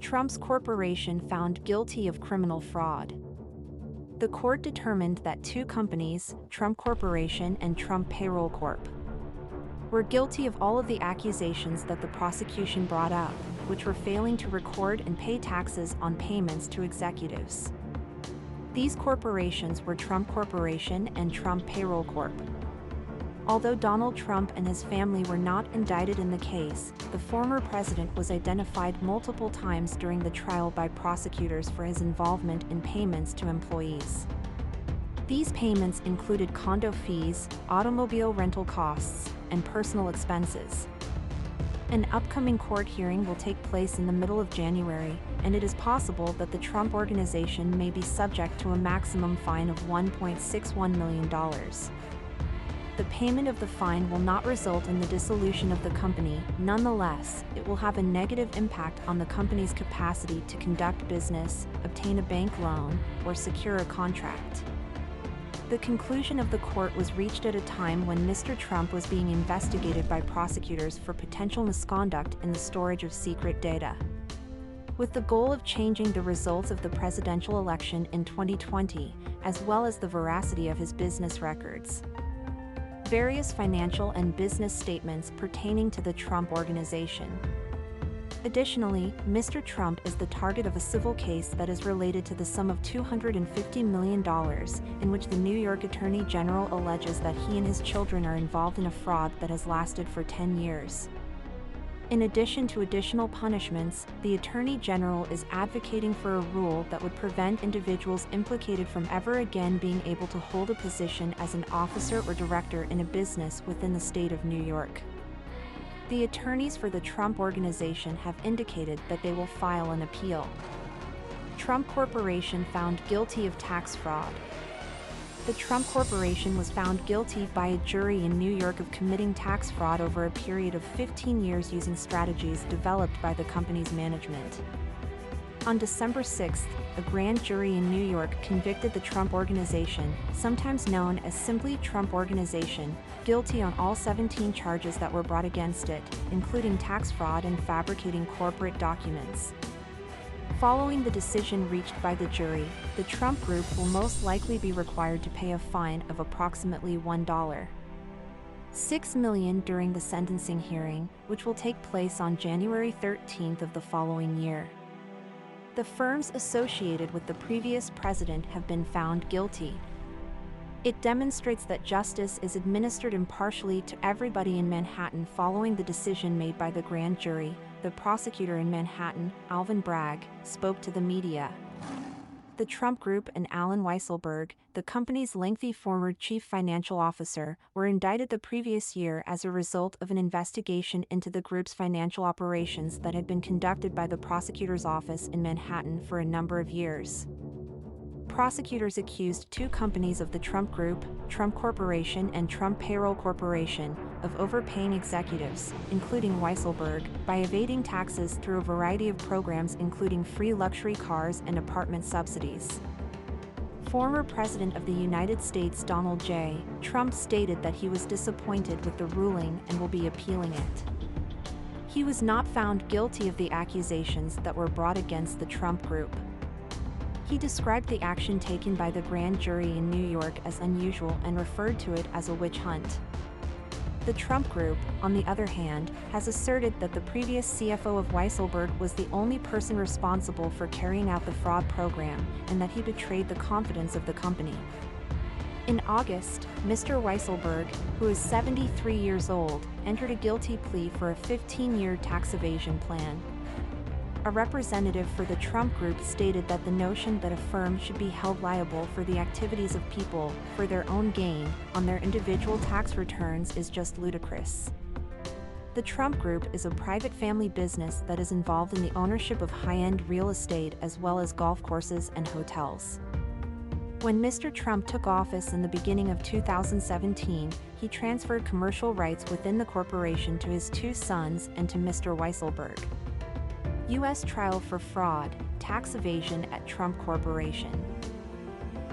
Trump's corporation found guilty of criminal fraud. The court determined that two companies, Trump Corporation and Trump Payroll Corp., were guilty of all of the accusations that the prosecution brought up, which were failing to record and pay taxes on payments to executives. These corporations were Trump Corporation and Trump Payroll Corp. Although Donald Trump and his family were not indicted in the case, the former president was identified multiple times during the trial by prosecutors for his involvement in payments to employees. These payments included condo fees, automobile rental costs, and personal expenses. An upcoming court hearing will take place in the middle of January, and it is possible that the Trump Organization may be subject to a maximum fine of $1.61 million. The payment of the fine will not result in the dissolution of the company. Nonetheless, it will have a negative impact on the company's capacity to conduct business, obtain a bank loan, or secure a contract. The conclusion of the court was reached at a time when Mr. Trump was being investigated by prosecutors for potential misconduct in the storage of secret data. With the goal of changing the results of the presidential election in 2020, as well as the veracity of his business records. Various financial and business statements pertaining to the Trump Organization. Additionally, Mr. Trump is the target of a civil case that is related to the sum of $250 million, in which the New York Attorney General alleges that he and his children are involved in a fraud that has lasted for 10 years. In addition to additional punishments, the Attorney General is advocating for a rule that would prevent individuals implicated from ever again being able to hold a position as an officer or director in a business within the state of New York. The attorneys for the Trump Organization have indicated that they will file an appeal. Trump Corporation found guilty of tax fraud. The Trump Corporation was found guilty by a jury in New York of committing tax fraud over a period of 15 years using strategies developed by the company's management. On December 6, a grand jury in New York convicted the Trump Organization, sometimes known as simply Trump Organization, guilty on all 17 charges that were brought against it, including tax fraud and fabricating corporate documents. Following the decision reached by the jury, the Trump Group will most likely be required to pay a fine of approximately $1.6 million during the sentencing hearing, which will take place on January 13 of the following year. The firms associated with the previous president have been found guilty. It demonstrates that justice is administered impartially to everybody in Manhattan following the decision made by the grand jury. The prosecutor in Manhattan, Alvin Bragg, spoke to the media. The Trump Group and Alan Weisselberg, the company's lengthy former chief financial officer, were indicted the previous year as a result of an investigation into the group's financial operations that had been conducted by the prosecutor's office in Manhattan for a number of years. Prosecutors accused two companies of the Trump Group, Trump Corporation and Trump Payroll Corporation, of overpaying executives, including Weisselberg, by evading taxes through a variety of programs including free luxury cars and apartment subsidies. Former President of the United States Donald J. Trump stated that he was disappointed with the ruling and will be appealing it. He was not found guilty of the accusations that were brought against the Trump Group. He described the action taken by the grand jury in New York as unusual and referred to it as a witch hunt. The Trump Group, on the other hand, has asserted that the previous CFO of Weisselberg was the only person responsible for carrying out the fraud program and that he betrayed the confidence of the company. In August, Mr. Weisselberg, who is 73 years old, entered a guilty plea for a 15-year tax evasion plan. A representative for the Trump Group stated that the notion that a firm should be held liable for the activities of people, for their own gain, on their individual tax returns is just ludicrous. The Trump Group is a private family business that is involved in the ownership of high-end real estate as well as golf courses and hotels. When Mr. Trump took office in the beginning of 2017, he transferred commercial rights within the corporation to his two sons and to Mr. Weisselberg. U.S. trial for fraud, tax evasion at Trump Corporation.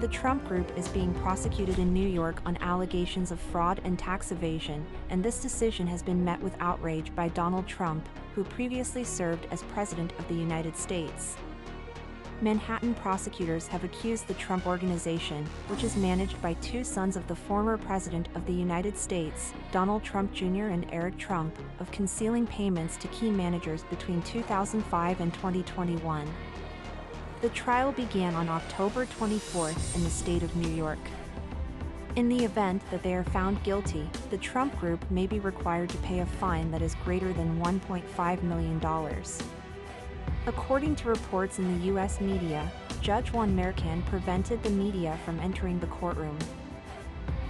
The Trump Group is being prosecuted in New York on allegations of fraud and tax evasion, and this decision has been met with outrage by Donald Trump, who previously served as President of the United States. Manhattan prosecutors have accused the Trump Organization, which is managed by two sons of the former President of the United States, Donald Trump Jr. and Eric Trump, of concealing payments to key managers between 2005 and 2021. The trial began on October 24 in the state of New York. In the event that they are found guilty, the Trump Group may be required to pay a fine that is greater than $1.5 million. According to reports in the U.S. media, Judge Juan Merchan prevented the media from entering the courtroom.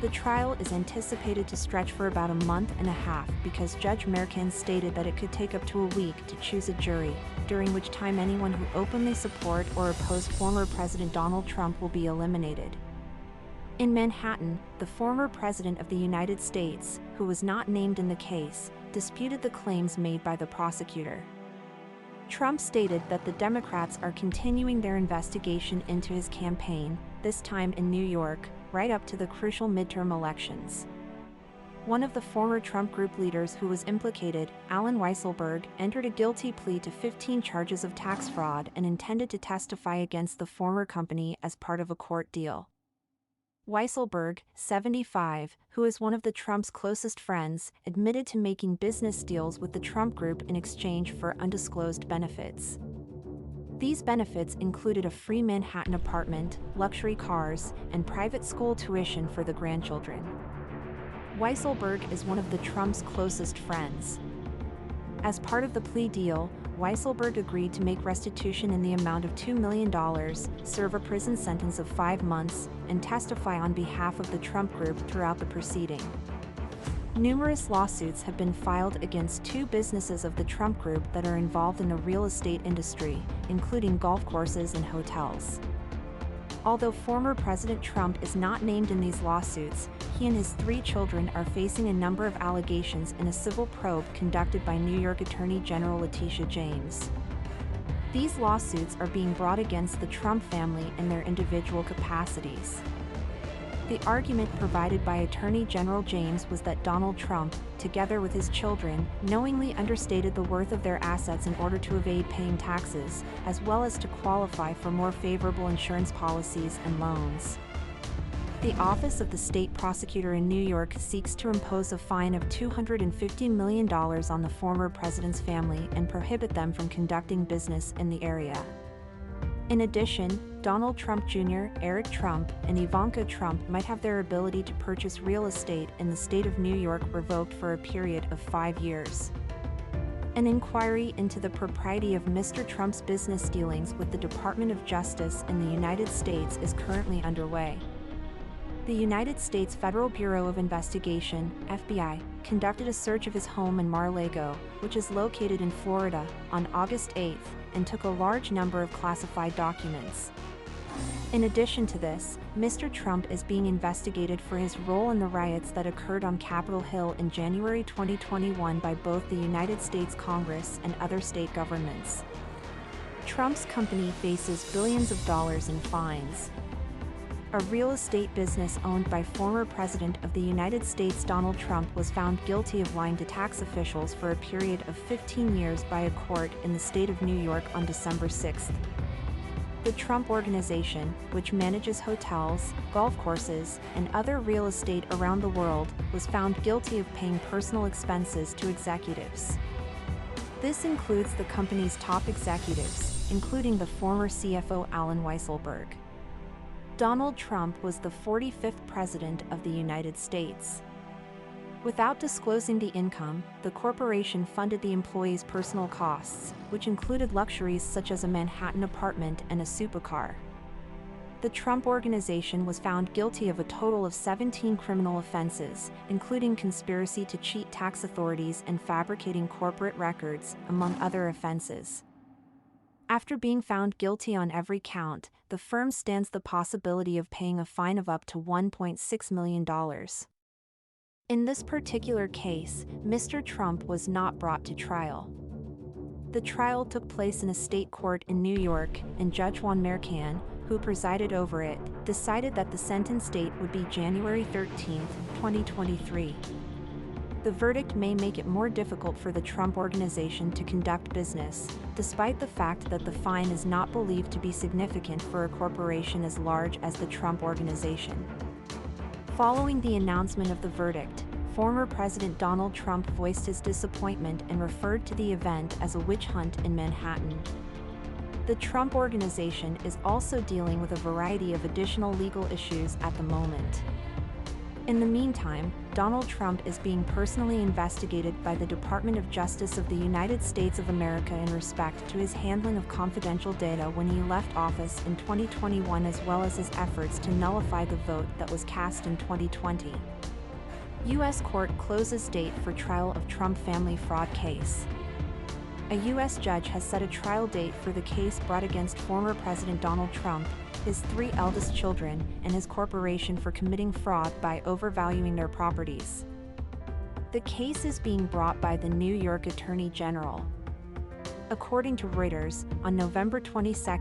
The trial is anticipated to stretch for about a month and a half because Judge Merchan stated that it could take up to a week to choose a jury, during which time anyone who openly support or oppose former President Donald Trump will be eliminated. In Manhattan, the former President of the United States, who was not named in the case, disputed the claims made by the prosecutor. Trump stated that the Democrats are continuing their investigation into his campaign, this time in New York, right up to the crucial midterm elections. One of the former Trump Group leaders who was implicated, Allen Weisselberg, entered a guilty plea to 15 charges of tax fraud and intended to testify against the former company as part of a court deal. Weisselberg, 75, who is one of the Trump's closest friends, admitted to making business deals with the Trump Group in exchange for undisclosed benefits. These benefits included a free Manhattan apartment, luxury cars, and private school tuition for the grandchildren. Weisselberg is one of the Trump's closest friends. As part of the plea deal, Weisselberg agreed to make restitution in the amount of $2 million, serve a prison sentence of 5 months, and testify on behalf of the Trump Group throughout the proceeding. Numerous lawsuits have been filed against two businesses of the Trump Group that are involved in the real estate industry, including golf courses and hotels. Although former President Trump is not named in these lawsuits, he and his 3 children are facing a number of allegations in a civil probe conducted by New York Attorney General Letitia James. These lawsuits are being brought against the Trump family in their individual capacities. The argument provided by Attorney General James was that Donald Trump, together with his children, knowingly understated the worth of their assets in order to evade paying taxes, as well as to qualify for more favorable insurance policies and loans. The Office of the State Prosecutor in New York seeks to impose a fine of $250 million on the former president's family and prohibit them from conducting business in the area. In addition, Donald Trump Jr., Eric Trump, and Ivanka Trump might have their ability to purchase real estate in the state of New York revoked for a period of 5 years. An inquiry into the propriety of Mr. Trump's business dealings with the Department of Justice in the United States is currently underway. The United States Federal Bureau of Investigation, FBI, conducted a search of his home in Mar-a-Lago, which is located in Florida, on August 8, and took a large number of classified documents. In addition to this, Mr. Trump is being investigated for his role in the riots that occurred on Capitol Hill in January 2021 by both the United States Congress and other state governments. Trump's company faces billions of dollars in fines. A real estate business owned by former President of the United States Donald Trump was found guilty of lying to tax officials for a period of 15 years by a court in the state of New York on December 6. The Trump Organization, which manages hotels, golf courses, and other real estate around the world, was found guilty of paying personal expenses to executives. This includes the company's top executives, including the former CFO Allen Weisselberg. Donald Trump was the 45th President of the United States. Without disclosing the income, the corporation funded the employees' personal costs, which included luxuries such as a Manhattan apartment and a supercar. The Trump Organization was found guilty of a total of 17 criminal offenses, including conspiracy to cheat tax authorities and fabricating corporate records, among other offenses. After being found guilty on every count, the firm stands the possibility of paying a fine of up to $1.6 million. In this particular case, Mr. Trump was not brought to trial. The trial took place in a state court in New York, and Judge Juan Merchan, who who presided over it, decided that the sentence date would be January 13, 2023. The verdict may make it more difficult for the Trump Organization to conduct business, despite the fact that the fine is not believed to be significant for a corporation as large as the Trump Organization. Following the announcement of the verdict, former President Donald Trump voiced his disappointment and referred to the event as a witch hunt in Manhattan. The Trump Organization is also dealing with a variety of additional legal issues at the moment. In the meantime, Donald Trump is being personally investigated by the Department of Justice of the United States of America in respect to his handling of confidential data when he left office in 2021, as well as his efforts to nullify the vote that was cast in 2020. U.S. court closes date for trial of Trump family fraud case. A U.S. judge has set a trial date for the case brought against former President Donald Trump, his 3 eldest children, and his corporation for committing fraud by overvaluing their properties. The case is being brought by the New York Attorney General. According to Reuters, on November 22,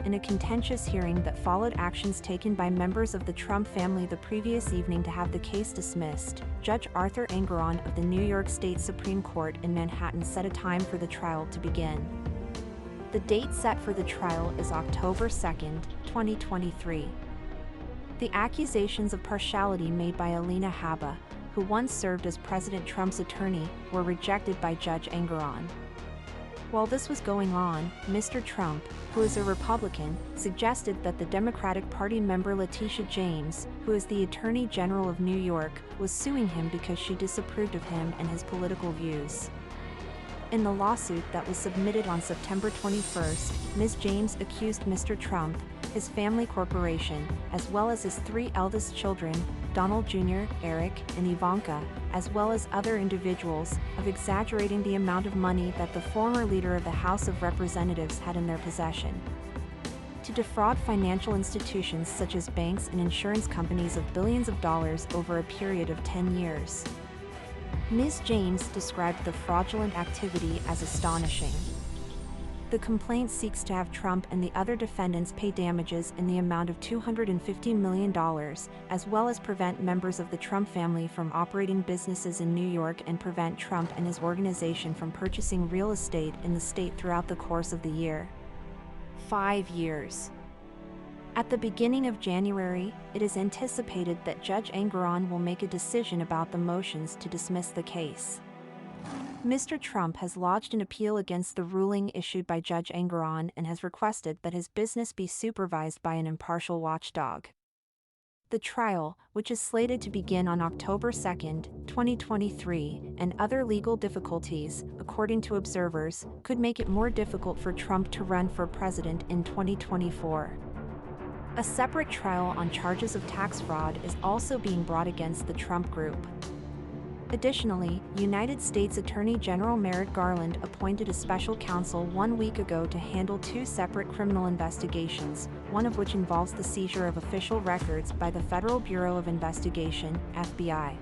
in a contentious hearing that followed actions taken by members of the Trump family the previous evening to have the case dismissed, Judge Arthur Engoron of the New York State Supreme Court in Manhattan set a time for the trial to begin. The date set for the trial is October 2, 2023. The accusations of partiality made by Alina Habba, who once served as President Trump's attorney, were rejected by Judge Engoron. While this was going on, Mr. Trump, who is a Republican, suggested that the Democratic Party member Letitia James, who is the Attorney General of New York, was suing him because she disapproved of him and his political views. In the lawsuit that was submitted on September 21, Ms. James accused Mr. Trump, his family corporation, as well as his 3 eldest children, Donald Jr., Eric, and Ivanka, as well as other individuals, of exaggerating the amount of money that the former leader of the House of Representatives had in their possession. To defraud financial institutions such as banks and insurance companies of billions of dollars over a period of 10 years. Ms. James described the fraudulent activity as astonishing. The complaint seeks to have Trump and the other defendants pay damages in the amount of $250 million, as well as prevent members of the Trump family from operating businesses in New York and prevent Trump and his organization from purchasing real estate in the state throughout the course of the year. 5 years. At the beginning of January, it is anticipated that Judge Engoron will make a decision about the motions to dismiss the case. Mr. Trump has lodged an appeal against the ruling issued by Judge Engoron and has requested that his business be supervised by an impartial watchdog. The trial, which is slated to begin on October 2, 2023, and other legal difficulties, according to observers, could make it more difficult for Trump to run for president in 2024. A separate trial on charges of tax fraud is also being brought against the Trump Group. Additionally, United States Attorney General Merrick Garland appointed a special counsel 1 week ago to handle 2 separate criminal investigations, one of which involves the seizure of official records by the Federal Bureau of Investigation, FBI,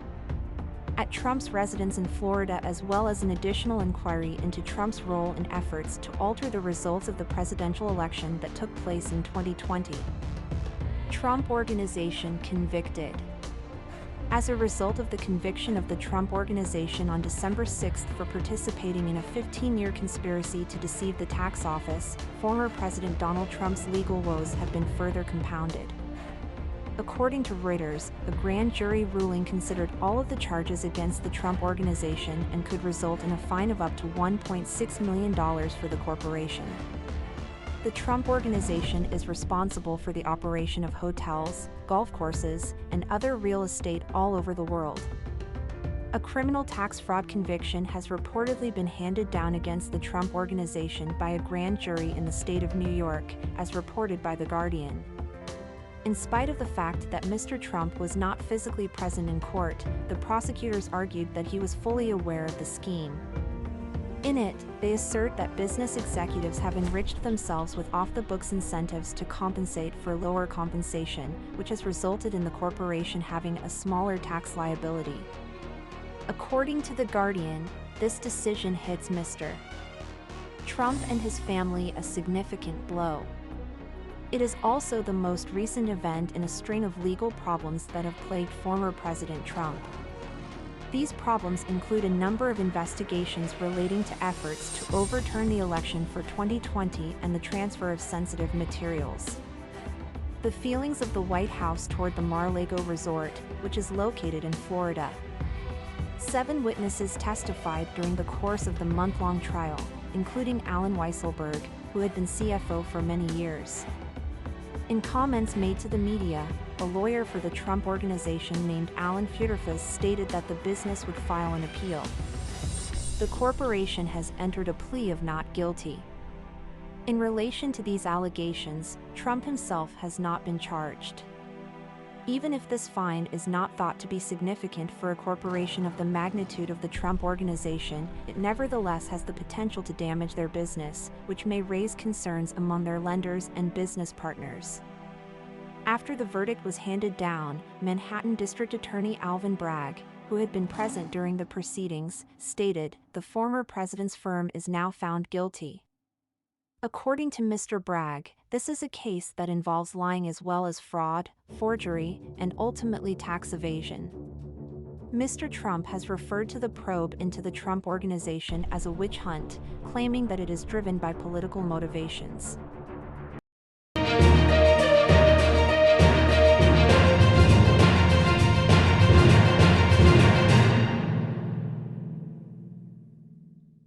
at Trump's residence in Florida, as well as an additional inquiry into Trump's role in efforts to alter the results of the presidential election that took place in 2020. Trump Organization convicted. As a result of the conviction of the Trump Organization on December 6 for participating in a 15-year conspiracy to deceive the tax office, former President Donald Trump's legal woes have been further compounded. According to Reuters, a grand jury ruling considered all of the charges against the Trump Organization and could result in a fine of up to $1.6 million for the corporation. The Trump Organization is responsible for the operation of hotels, golf courses, and other real estate all over the world. A criminal tax fraud conviction has reportedly been handed down against the Trump Organization by a grand jury in the state of New York, as reported by The Guardian. In spite of the fact that Mr. Trump was not physically present in court, the prosecutors argued that he was fully aware of the scheme. In it, they assert that business executives have enriched themselves with off-the-books incentives to compensate for lower compensation, which has resulted in the corporation having a smaller tax liability. According to The Guardian, this decision hits Mr. Trump and his family a significant blow. It is also the most recent event in a string of legal problems that have plagued former President Trump. These problems include a number of investigations relating to efforts to overturn the election for 2020 and the transfer of sensitive materials. The feelings of the White House toward the Mar-a-Lago resort, which is located in Florida. 7 witnesses testified during the course of the month-long trial, including Alan Weisselberg, who had been CFO for many years. In comments made to the media, a lawyer for the Trump Organization named Alan Futerfas stated that the business would file an appeal. The corporation has entered a plea of not guilty. In relation to these allegations, Trump himself has not been charged. Even if this fine is not thought to be significant for a corporation of the magnitude of the Trump Organization, it nevertheless has the potential to damage their business, which may raise concerns among their lenders and business partners. After the verdict was handed down, Manhattan District Attorney Alvin Bragg, who had been present during the proceedings, stated, "The former president's firm is now found guilty." According to Mr. Bragg, this is a case that involves lying as well as fraud, forgery, and ultimately tax evasion. Mr. Trump has referred to the probe into the Trump Organization as a witch hunt, claiming that it is driven by political motivations.